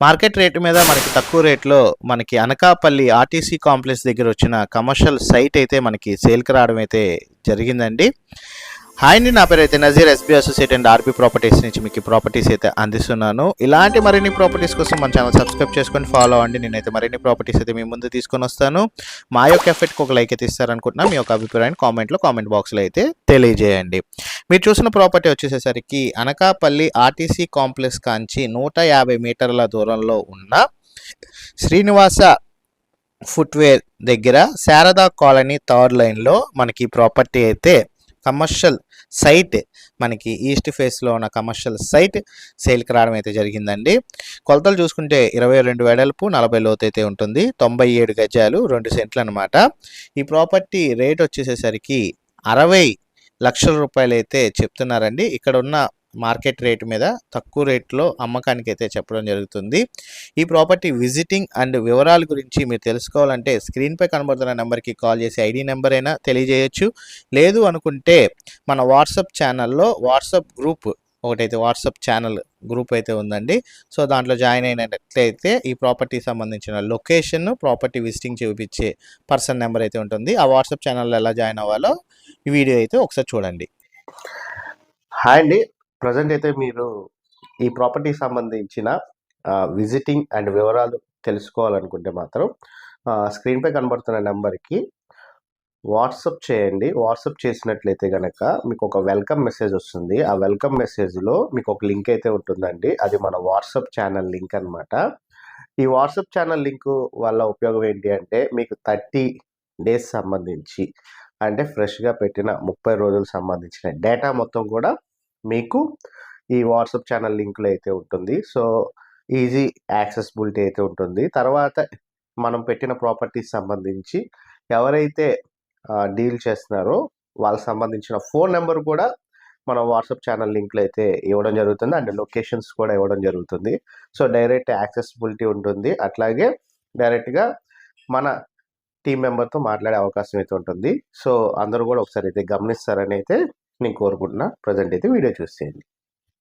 Market rate మీద మనకి తక్కువ రేట్లో మనకి అనకాపల్లి ఆర్టీసీ కాంప్లెక్స్ దగ్గర వచ్చిన కమర్షియల్ సైట్ అయితే మనకి సేల్కి రావడం అయితే జరిగిందండి. హాయ్ అండి, నా పేరు అయితే Nazir, SB associate and RB properties నుంచి మీకు ప్రాపర్టీస్ అయితే అందిస్తున్నాను. ఇలాంటి మరిన్ని ప్రాపర్టీస్ కోసం మన ఛానల్ సబ్స్క్రైబ్ చేసుకొని ఫాలో అవ్వండి. నేనైతే మరిన్ని ప్రాపర్టీస్ అయితే మీ ముందు తీసుకొని వస్తాను. మా యొక్క ఎఫెక్ట్కి ఒక లైక్ అయితే ఇస్తారనుకుంటున్నా. మీ యొక్క అభిప్రాయాన్ని కామెంట్ బాక్స్లో అయితే తెలియజేయండి. మీరు చూసిన ప్రాపర్టీ వచ్చేసేసరికి అనకాపల్లి ఆర్టీసీ కాంప్లెక్స్ కాంచి 150 మీటర్ల దూరంలో ఉన్న శ్రీనివాస ఫుట్వేర్ దగ్గర శారదా కాలనీ థర్డ్ లైన్లో మనకి ప్రాపర్టీ అయితే కమర్షియల్ సైట్, మనకి ఈస్ట్ ఫేస్లో ఉన్న కమర్షియల్ సైట్ సేల్కి రావడం అయితే జరిగిందండి. కొలతలు చూసుకుంటే 22 వెడల్పు 40 లోతు అయితే ఉంటుంది. 97 గజాలు 2 సెంట్లు అనమాట. ఈ ప్రాపర్టీ రేట్ వచ్చేసేసరికి 60 లక్షల రూపాయలు అయితే చెప్తున్నారండి. ఇక్కడ ఉన్న మార్కెట్ రేటు మీద తక్కువ రేట్లో అమ్మకానికి అయితే చెప్పడం జరుగుతుంది. ఈ ప్రాపర్టీ విజిటింగ్ అండ్ వివరాల గురించి మీరు తెలుసుకోవాలంటే స్క్రీన్పై కనబడుతున్న నెంబర్కి కాల్ చేసి ఐడి నెంబర్ అయినా తెలియజేయచ్చు. లేదు అనుకుంటే మన వాట్సాప్ ఛానల్లో వాట్సాప్ గ్రూప్ ఒకటైతే వాట్సాప్ ఛానల్ గ్రూప్ అయితే ఉందండి. సో దాంట్లో జాయిన్ అయినట్లయితే ఈ ప్రాపర్టీకి సంబంధించిన లొకేషన్, ప్రాపర్టీ విజిటింగ్ చూపించే పర్సన్ నెంబర్ అయితే ఉంటుంది. ఆ వాట్సాప్ ఛానల్లో ఎలా జాయిన్ అవ్వాలో ఈ వీడియో అయితే ఒకసారి చూడండి. హాయ్ అండి, ప్రజెంట్ అయితే మీరు ఈ ప్రాపర్టీకి సంబంధించిన విజిటింగ్ అండ్ వివరాలు తెలుసుకోవాలనుకుంటే మాత్రం స్క్రీన్పై కనబడుతున్న నెంబర్కి వాట్సాప్ చేయండి. వాట్సాప్ చేసినట్లయితే కనుక మీకు ఒక వెల్కమ్ మెసేజ్ వస్తుంది. ఆ వెల్కమ్ మెసేజ్లో మీకు ఒక లింక్ అయితే ఉంటుందండి. అది మన వాట్సాప్ ఛానల్ లింక్ అనమాట. ఈ వాట్సాప్ ఛానల్ లింక్ వల్ల ఉపయోగం ఏంటి అంటే మీకు 30 డేస్ సంబంధించి అంటే ఫ్రెష్గా పెట్టిన 30 రోజులకు సంబంధించిన డేటా మొత్తం కూడా మీకు ఈ వాట్సాప్ ఛానల్ లింక్లో అయితే ఉంటుంది. సో ఈజీ యాక్సెసిబిలిటీ అయితే ఉంటుంది. తర్వాత మనం పెట్టిన ప్రాపర్టీస్ సంబంధించి ఎవరైతే డీల్ చేస్తున్నారో వాళ్ళకి సంబంధించిన ఫోన్ నెంబర్ కూడా మన వాట్సాప్ ఛానల్ లింక్లో అయితే ఇవ్వడం జరుగుతుంది. అండ్ లొకేషన్స్ కూడా ఇవ్వడం జరుగుతుంది. సో డైరెక్ట్ యాక్సెసిబిలిటీ ఉంటుంది. అట్లాగే డైరెక్ట్గా మన టీం మెంబర్తో మాట్లాడే అవకాశం అయితే ఉంటుంది. సో అందరూ కూడా ఒకసారి అయితే గమనిస్తారని అయితే నేను కోరుకుంటున్నా. ప్రజెంట్ అయితే వీడియో చూసేయండి.